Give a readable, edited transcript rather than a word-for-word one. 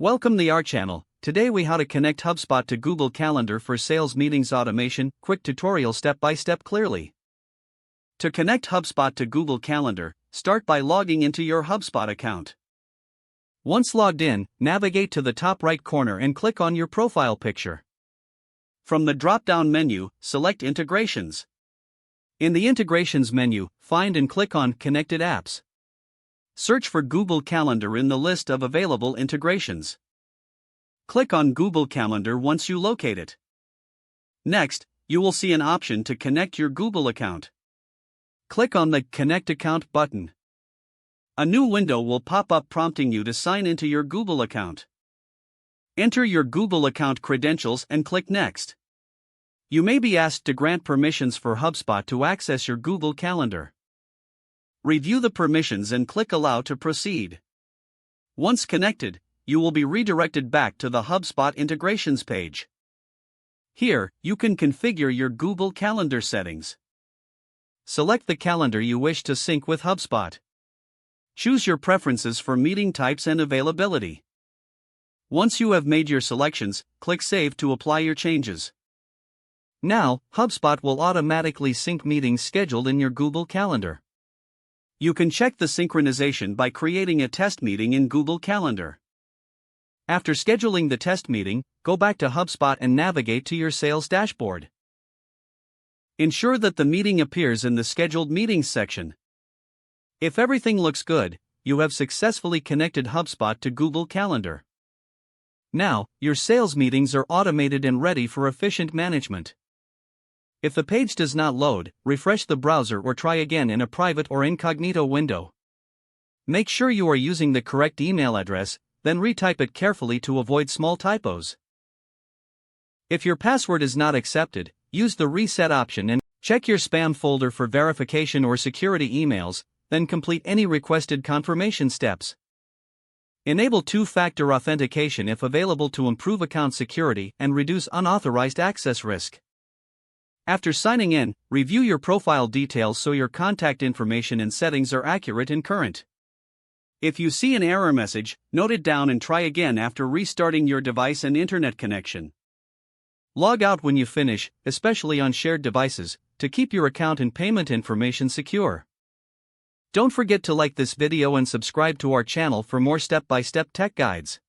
Welcome to our channel. Today we how to connect HubSpot to Google Calendar for sales meetings automation. Quick tutorial step by step clearly. To connect HubSpot to Google Calendar, start by logging into your HubSpot account. Once logged in, navigate to the top right corner and click on your profile picture. From the drop-down menu, select Integrations. In the Integrations menu, find and click on Connected Apps. Search for Google Calendar in the list of available integrations. Click on Google Calendar once you locate it. Next, you will see an option to connect your Google account. Click on the Connect Account button. A new window will pop up prompting you to sign into your Google account. Enter your Google account credentials and click Next. You may be asked to grant permissions for HubSpot to access your Google Calendar. Review the permissions and click Allow to proceed. Once connected, you will be redirected back to the HubSpot integrations page. Here, you can configure your Google Calendar settings. Select the calendar you wish to sync with HubSpot. Choose your preferences for meeting types and availability. Once you have made your selections, click Save to apply your changes. Now, HubSpot will automatically sync meetings scheduled in your Google Calendar. You can check the synchronization by creating a test meeting in Google Calendar. After scheduling the test meeting, go back to HubSpot and navigate to your sales dashboard. Ensure that the meeting appears in the Scheduled Meetings section. If everything looks good, you have successfully connected HubSpot to Google Calendar. Now, your sales meetings are automated and ready for efficient management. If the page does not load, refresh the browser or try again in a private or incognito window. Make sure you are using the correct email address, then retype it carefully to avoid small typos. If your password is not accepted, use the reset option and check your spam folder for verification or security emails, then complete any requested confirmation steps. Enable two-factor authentication if available to improve account security and reduce unauthorized access risk. After signing in, review your profile details so your contact information and settings are accurate and current. If you see an error message, note it down and try again after restarting your device and internet connection. Log out when you finish, especially on shared devices, to keep your account and payment information secure. Don't forget to like this video and subscribe to our channel for more step-by-step tech guides.